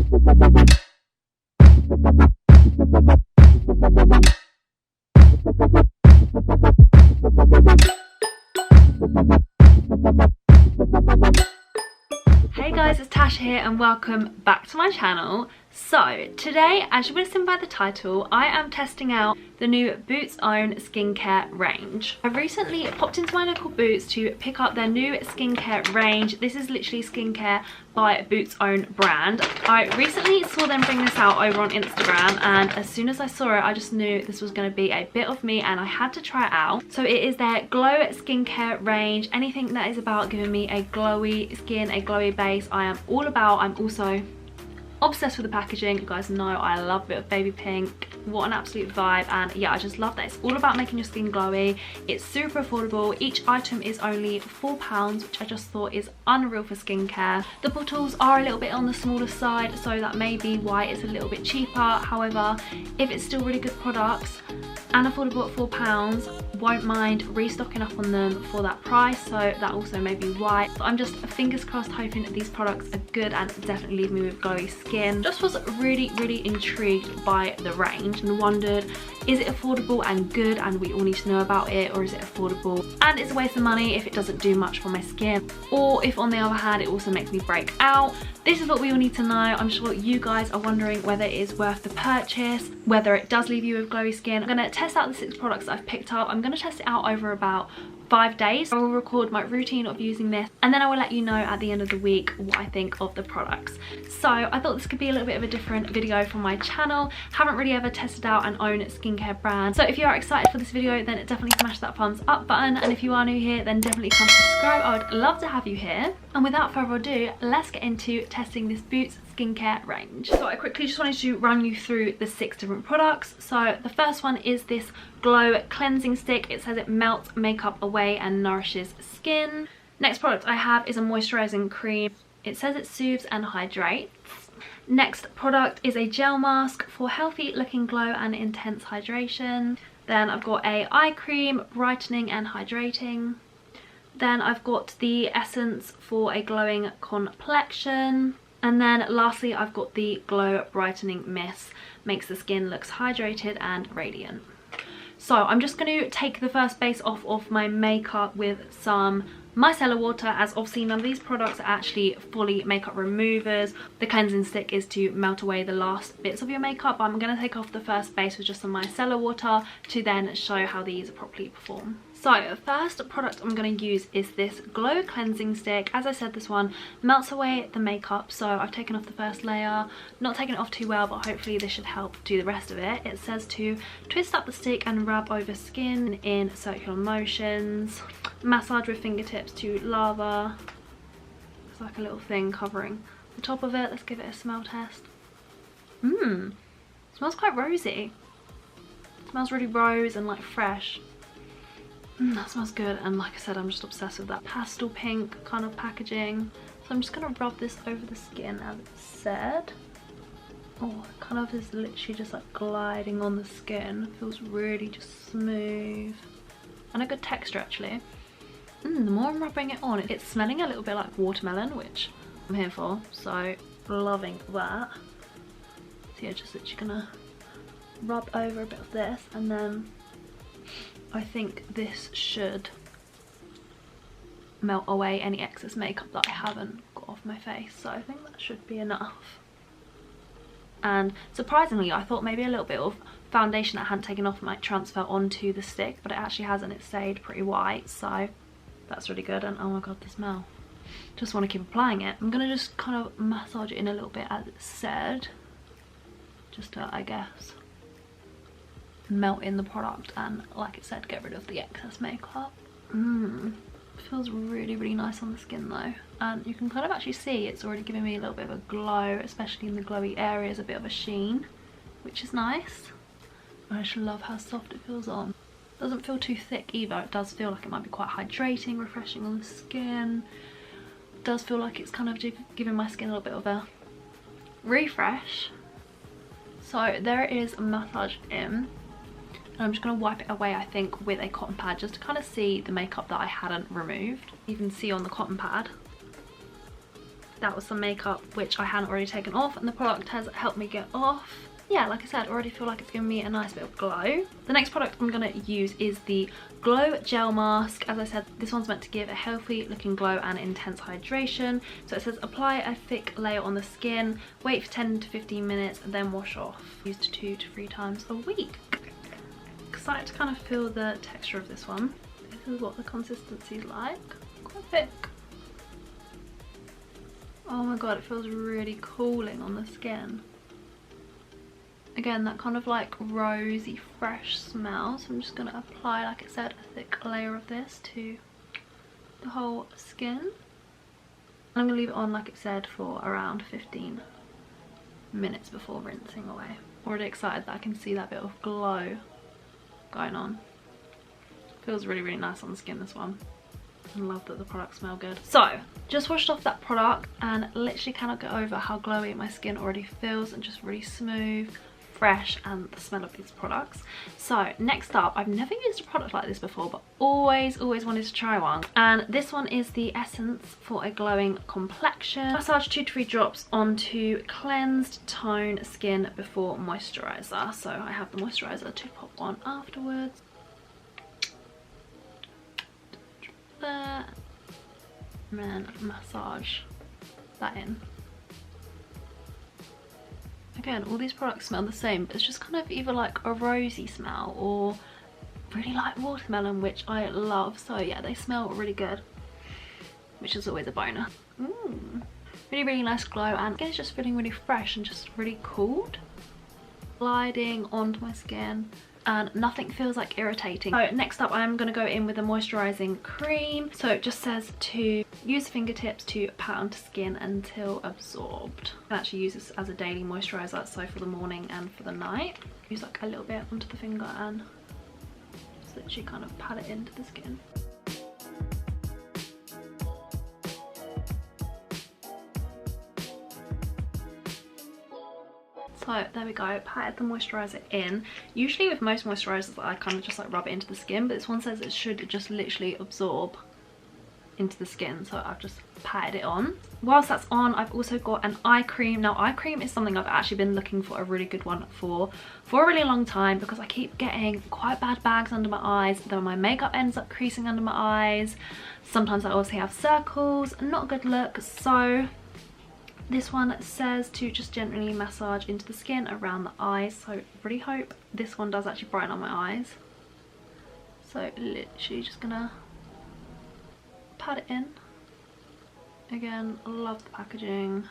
Hey guys, it's Tasha here and welcome back to my channel. So today, as you would have seen by the title, I am testing out the new Boots Own skincare range. I've recently popped into my local Boots to pick up their new skincare range. This is literally skincare by Boots Own brand. I recently saw them bring this out over on Instagram, and as soon as I saw it I just knew this was going to be a bit of me and I had to try it out. So it is their glow skincare range. Anything that is about giving me a glowy skin, a glowy base, I am all about. I'm also obsessed with the packaging. You guys know I love a bit of baby pink. What an absolute vibe. And yeah, I just love that it's all about making your skin glowy. It's super affordable. Each item is only £4, which I just thought is unreal for skincare. The bottles are a little bit on the smaller side, so that may be why it's a little bit cheaper. However, if it's still really good products and affordable at £4, won't mind restocking up on them for that price, so that also may be why. So I'm just fingers crossed hoping that these products are good and definitely leave me with glowy skin. Just was really intrigued by the range and wondered, is it affordable and good and we all need to know about it, or is it affordable and it's a waste of money if it doesn't do much for my skin, or if on the other hand it also makes me break out? This is what we all need to know. I'm sure you guys are wondering whether it is worth the purchase, whether it does leave you with glowy skin. I'm going to test out the 6 products that I've picked up. I'm going to test it out over about 5 days. I will record my routine of using this and then I will let you know at the end of the week what I think of the products. So I thought this could be a little bit of a different video from my channel. Haven't really ever tested out an own skincare brand. So if you are excited for this video, then definitely smash that thumbs up button, and if you are new here, then definitely come subscribe. I would love to have you here. And without further ado, let's get into testing this Boots skincare range. So I quickly just wanted to run you through the 6 different products. So the first one is this glow cleansing stick. It says it melts makeup away and nourishes skin. Next product I have is a moisturizing cream. It says it soothes and hydrates. Next product is a gel mask for healthy looking glow and intense hydration. Then I've got a eye cream, brightening and hydrating. Then I've got the essence for a glowing complexion. And then lastly I've got the glow brightening mist. Makes the skin looks hydrated and radiant. So I'm just going to take the first base off of my makeup with some micellar water, as obviously none of these products are actually fully makeup removers. The cleansing stick is to melt away the last bits of your makeup, but I'm going to take off the first base with just some micellar water to then show how these properly perform. So the first product I'm going to use is this glow cleansing stick. As I said, this one melts away the makeup, so I've taken off the first layer. Not taken it off too well, but hopefully this should help do the rest of it. It says to twist up the stick and rub over skin in circular motions. Massage with fingertips to lather. It's like a little thing covering the top of it. Let's give it a smell test. Smells quite rosy. It smells really rose and like fresh. That smells good, and like I said, I'm just obsessed with that pastel pink kind of packaging. So I'm just going to rub this over the skin as it said. Oh, it kind of is literally just like gliding on the skin. Feels really just smooth and a good texture actually. The more I'm rubbing it on, it's smelling a little bit like watermelon, which I'm here for, so loving that. So yeah, just literally gonna rub over a bit of this, and then I think this should melt away any excess makeup that I haven't got off my face, so I think that should be enough. And surprisingly, I thought maybe a little bit of foundation that I hadn't taken off might transfer onto the stick, but it actually hasn't. It stayed pretty white, so that's really good. And oh my god, the smell. Just want to keep applying it. I'm going to just kind of massage it in a little bit as it said, just to, I guess, melt in the product and, like it said, get rid of the excess makeup. Feels really nice on the skin though, and you can kind of actually see it's already giving me a little bit of a glow, especially in the glowy areas, a bit of a sheen, which is nice. I just love how soft it feels on. Doesn't feel too thick either. It does feel like it might be quite hydrating, refreshing on the skin. It does feel like it's kind of giving my skin a little bit of a refresh. So there it is massaged in. And I'm just going to wipe it away, I think, with a cotton pad, just to kind of see the makeup that I hadn't removed. You can see on the cotton pad that was some makeup which I hadn't already taken off, and the product has helped me get off. Yeah, like I said, I already feel like it's giving me a nice bit of glow. The next product I'm going to use is the Glow Gel Mask. As I said, this one's meant to give a healthy looking glow and intense hydration. So it says apply a thick layer on the skin, wait for 10 to 15 minutes, and then wash off. Used 2 to 3 times a week. Excited to kind of feel the texture of this one. This is what the consistency is like. Quite thick. Oh my god, it feels really cooling on the skin. Again, that kind of like rosy fresh smell, so I'm just going to apply, like I said, a thick layer of this to the whole skin. And I'm going to leave it on, like it said, for around 15 minutes before rinsing away. Already excited that I can see that bit of glow going on. Feels really, really nice on the skin, this one. I love that the products smell good. So, just washed off that product and literally cannot get over how glowy my skin already feels, and just really smooth, fresh, and the smell of these products. So next up, I've never used a product like this before, but always wanted to try one, and this one is the Essence for a Glowing Complexion. Massage 2 to 3 drops onto cleansed tone skin before moisturizer. So I have the moisturizer to pop on afterwards. There, and then massage that in. Again, all these products smell the same, but it's just kind of either like a rosy smell or really light watermelon, which I love. So yeah, they smell really good, which is always a bonus. Really, really nice glow, and again, it's just feeling really fresh and just really cooled. Gliding onto my skin, and nothing feels like irritating. So next up, I'm going to go in with a moisturizing cream. So it just says to use fingertips to pat onto skin until absorbed. I can actually use this as a daily moisturizer, so for the morning and for the night. Use like a little bit onto the finger and just literally kind of pat it into the skin. So there we go, patted the moisturizer in. Usually with most moisturizers I kind of just like rub it into the skin, but this one says it should just literally absorb into the skin, so I've just patted it on. Whilst that's on, I've also got an eye cream. Now eye cream is something I've actually been looking for a really good one for a really long time, because I keep getting quite bad bags under my eyes, then my makeup ends up creasing under my eyes. Sometimes I also have circles, not a good look. So this one says to just gently massage into the skin around the eyes, so really hope this one does actually brighten up my eyes. So literally just gonna pat it in. Again, I love the packaging.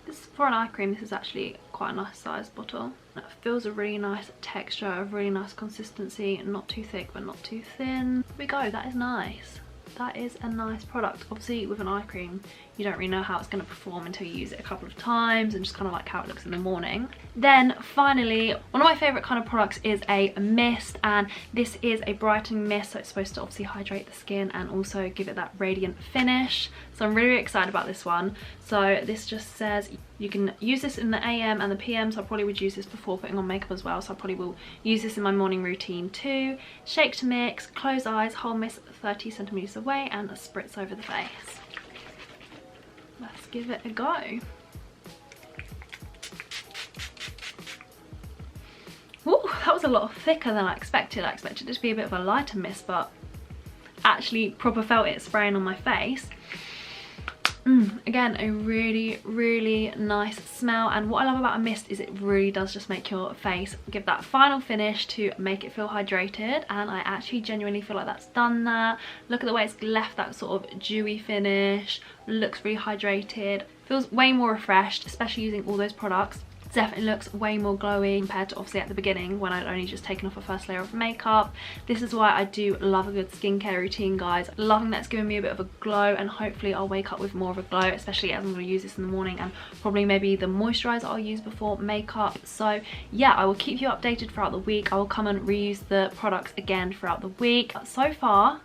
This, for an eye cream, this is actually quite a nice sized bottle. It feels a really nice texture, a really nice consistency, not too thick but not too thin. There we go, that is nice. That is a nice product. Obviously with an eye cream you don't really know how it's going to perform until you use it a couple of times and just kind of like how it looks in the morning. Then finally, one of my favourite kind of products is a mist, and this is a brightening mist, so it's supposed to obviously hydrate the skin and also give it that radiant finish. So I'm really, really excited about this one. So this just says you can use this in the AM and the PM, so I probably would use this before putting on makeup as well, so I probably will use this in my morning routine too. Shake to mix, close eyes, hold mist 30 centimeters away, and a spritz over the face. Let's give it a go. Ooh, that was a lot thicker than I expected. I expected it to be a bit of a lighter mist, but actually proper felt it spraying on my face. Again, a really, really nice smell, and what I love about a mist is it really does just make your face give that final finish to make it feel hydrated, and I actually genuinely feel like that's done that. Look at the way it's left that sort of dewy finish, looks really hydrated, feels way more refreshed, especially using all those products. Definitely looks way more glowy compared to obviously at the beginning when I'd only just taken off a first layer of makeup. This is why I do love a good skincare routine, guys. Loving that it's giving me a bit of a glow, and hopefully I'll wake up with more of a glow, especially as I'm going to use this in the morning, and probably maybe the moisturizer I'll use before makeup. So yeah, I will keep you updated throughout the week. I will come and reuse the products again throughout the week. So far,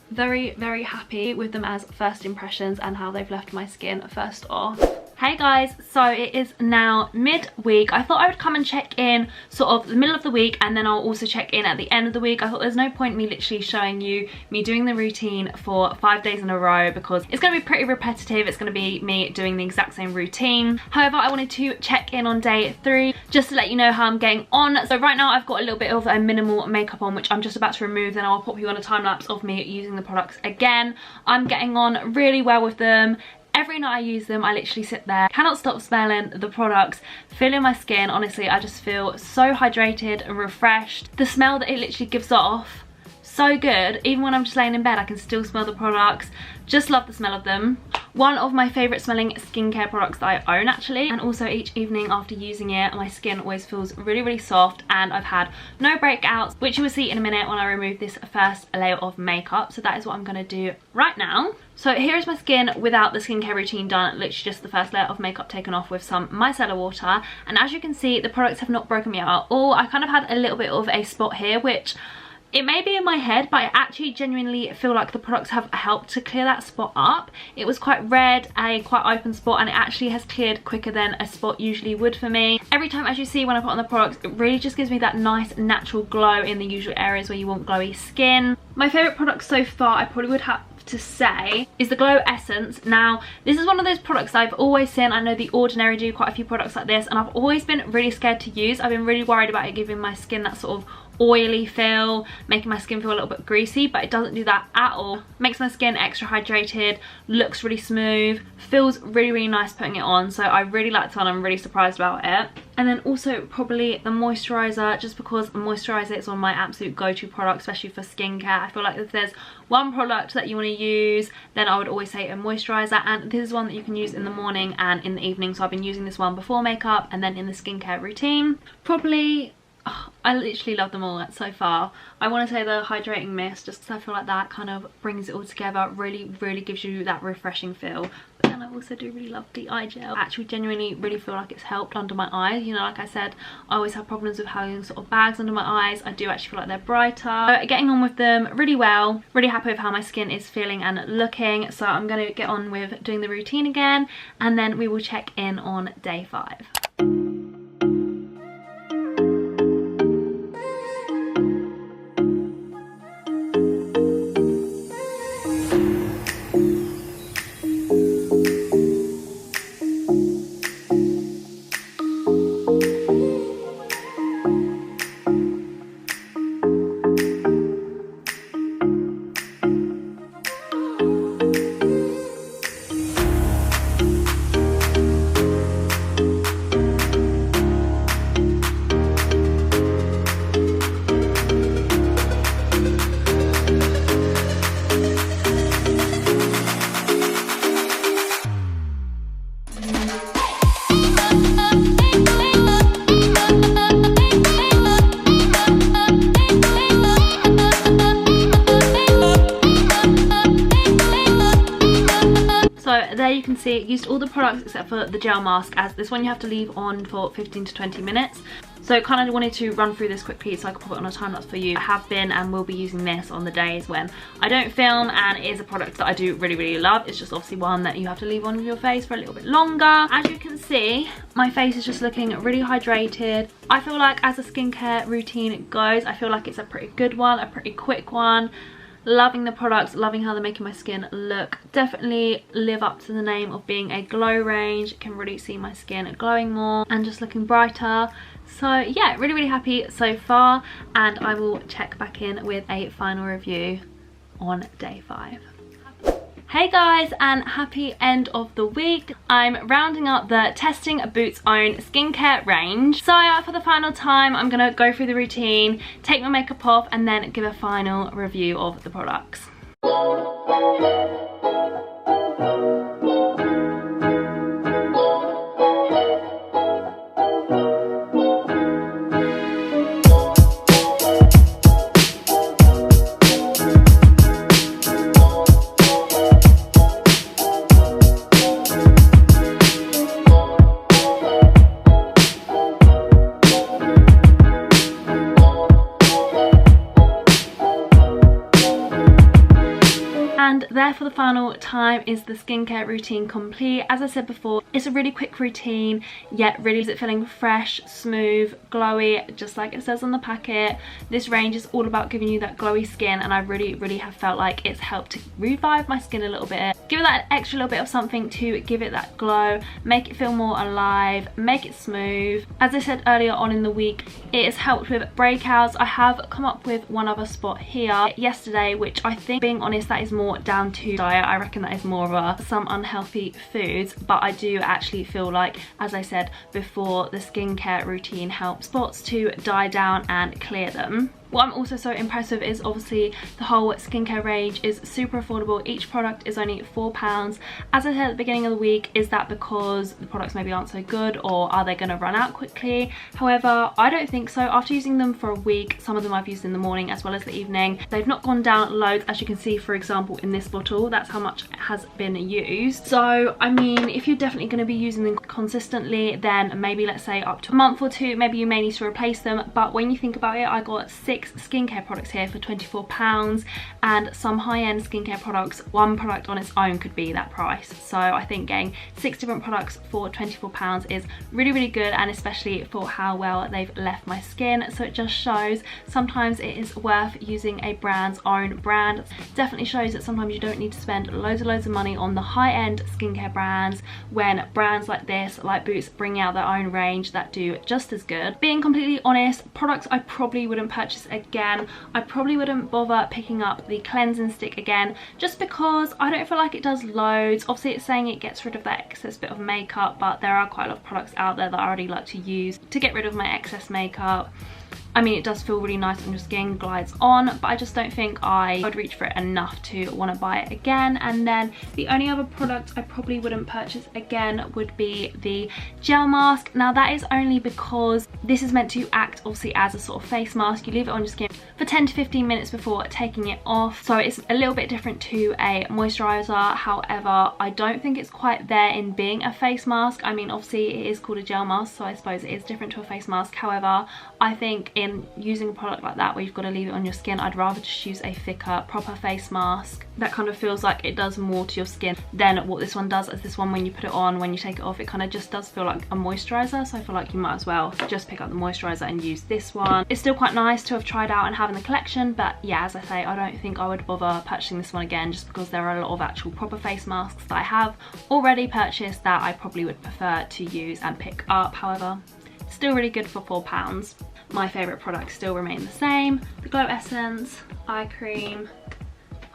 very, very happy with them as first impressions and how they've left my skin. First off, Hey guys, so it is now mid-week. I thought I would come and check in sort of the middle of the week, and then I'll also check in at the end of the week. I thought there's no point me literally showing you me doing the routine for 5 days in a row because it's going to be pretty repetitive. It's going to be me doing the exact same routine. However, I wanted to check in on day 3 just to let you know how I'm getting on. So right now I've got a little bit of a minimal makeup on, which I'm just about to remove. Then I'll pop you on a time lapse of me using the products again. I'm getting on really well with them. Every night I use them, I literally sit there, cannot stop smelling the products, feeling my skin. Honestly, I just feel so hydrated and refreshed. The smell that it literally gives off, so good. Even when I'm just laying in bed, I can still smell the products. Just love the smell of them. One of my favourite smelling skincare products that I own actually, and also each evening after using it, my skin always feels really, really soft, and I've had no breakouts, which you will see in a minute when I remove this first layer of makeup. So that is what I'm going to do right now. So here is my skin without the skincare routine done, literally just the first layer of makeup taken off with some micellar water. And as you can see, the products have not broken me out at all. I kind of had a little bit of a spot here, which it may be in my head, but I actually genuinely feel like the products have helped to clear that spot up. It was quite red, a quite open spot, and it actually has cleared quicker than a spot usually would for me. Every time, as you see when I put on the products, it really just gives me that nice natural glow in the usual areas where you want glowy skin. My favourite product so far, I probably would have to say, is the Glow Essence. Now this is one of those products I've always seen. I know The Ordinary do quite a few products like this, and I've always been really scared to use. I've been really worried about it giving my skin that sort of oily feel, making my skin feel a little bit greasy, but it doesn't do that at all. Makes my skin extra hydrated, looks really smooth, feels really, really nice putting it on. So I really like this one. I'm really surprised about it. And then also probably the moisturizer, just because the moisturizer is one of my absolute go-to products, especially for skincare. I feel like if there's one product that you want to use, then I would always say a moisturizer, and this is one that you can use in the morning and in the evening. So I've been using this one before makeup and then in the skincare routine. Probably, I literally love them all so far. I want to say the hydrating mist, just because I feel like that kind of brings it all together, really, really gives you that refreshing feel. But then I also do really love the eye gel. I actually genuinely really feel like it's helped under my eyes. You know, like I said, I always have problems with having sort of bags under my eyes. I do actually feel like they're brighter. So getting on with them really well. Really happy with how my skin is feeling and looking. So I'm going to get on with doing the routine again, and then we will check in on day 5. There you can see it used all the products except for the gel mask, as this one you have to leave on for 15 to 20 minutes. So kind of wanted to run through this quickly so I could put it on a time lapse for you. I have been and will be using this on the days when I don't film, and it is a product that I do really, really love. It's just obviously one that you have to leave on your face for a little bit longer. As you can see, my face is just looking really hydrated. I feel like as a skincare routine goes, I feel like it's a pretty good one, a pretty quick one. Loving the products, loving how they're making my skin look. Definitely live up to the name of being a glow range. Can really see my skin glowing more and just looking brighter. So yeah, really, really happy so far, and I will check back in with a final review on day 5. Hey guys, and happy end of the week. I'm rounding up the Testing Boots Own skincare range. So for the final time, I'm gonna go through the routine, take my makeup off, and then give a final review of the products. And there for the the final time is the skincare routine complete. As I said before, it's a really quick routine, yet really is it feeling fresh, smooth, glowy, just like it says on the packet. This range is all about giving you that glowy skin, and I really have felt like it's helped to revive my skin a little bit, give it that extra little bit of something to give it that glow, make it feel more alive, make it smooth. As I said earlier on in the week, it has helped with breakouts. I have come up with one other spot here yesterday, which I think, being honest, that is more down to diet. I reckon that is more of some unhealthy foods, but I do actually feel like, as I said before, the skincare routine helps spots to die down and clear them. What I'm also so impressed with is obviously the whole skincare range is super affordable. Each product is only £4. As I said at the beginning of the week, is that because the products maybe aren't so good, or are they going to run out quickly? However, I don't think so. After using them for a week, some of them I've used in the morning as well as the evening, they've not gone down loads. As you can see, for example, in this bottle, that's how much has been used. So I mean, if you're definitely going to be using them consistently, then maybe let's say up to a month or two, maybe you may need to replace them. But when you think about it, I got 6 skincare products here for £24, and some high-end skincare products, one product on its own could be that price. So I think getting 6 different products for £24 is really good, and especially for how well they've left my skin. So it just shows sometimes it is worth using a brand's own brand. Definitely shows that sometimes you don't need to spend loads of money on the high-end skincare brands, when brands like this, like Boots, bring out their own range that do just as good. Being completely honest, products I probably wouldn't purchase again. I probably wouldn't bother picking up the cleansing stick again, just because I don't feel like it does loads. Obviously it's saying it gets rid of that excess bit of makeup, but there are quite a lot of products out there that I already like to use to get rid of my excess makeup. I mean, it does feel really nice on your skin, glides on, but I just don't think I would reach for it enough to want to buy it again. And then the only other product I probably wouldn't purchase again would be the gel mask. Now that is only because this is meant to act obviously as a sort of face mask. You leave it on your skin for 10 to 15 minutes before taking it off, so it's a little bit different to a moisturizer. However, I don't think it's quite there in being a face mask. I mean, obviously it is called a gel mask, so I suppose it is different to a face mask. However, I think in using a product like that where you've got to leave it on your skin, I'd rather just use a thicker proper face mask that kind of feels like it does more to your skin than what this one does. As this one, when you put it on, when you take it off, it kind of just does feel like a moisturizer. So I feel like you might as well just pick up the moisturizer and use this one. It's still quite nice to have tried out and have in the collection, but yeah, as I say, I don't think I would bother purchasing this one again, just because there are a lot of actual proper face masks that I have already purchased that I probably would prefer to use and pick up. However, still really good for £4. My favourite products still remain the same: the Glow Essence, eye cream,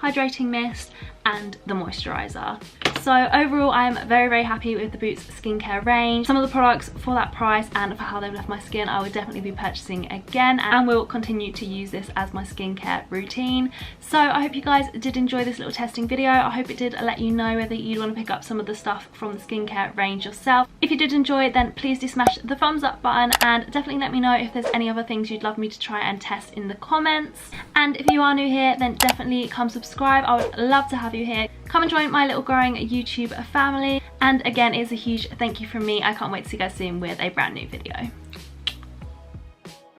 hydrating mist, and the moisturizer. So overall, I am very happy with the Boots skincare range. Some of the products for that price and for how they've left my skin, I would definitely be purchasing again, and will continue to use this as my skincare routine. So I hope you guys did enjoy this little testing video. I hope it did let you know whether you'd want to pick up some of the stuff from the skincare range yourself. If you did enjoy it, then please do smash the thumbs up button, and definitely let me know if there's any other things you'd love me to try and test in the comments. And if you are new here, then definitely come subscribe. I would love to have you here. Come and join my little growing YouTube family. And again, it's a huge thank you from me. I can't wait to see you guys soon with a brand new video.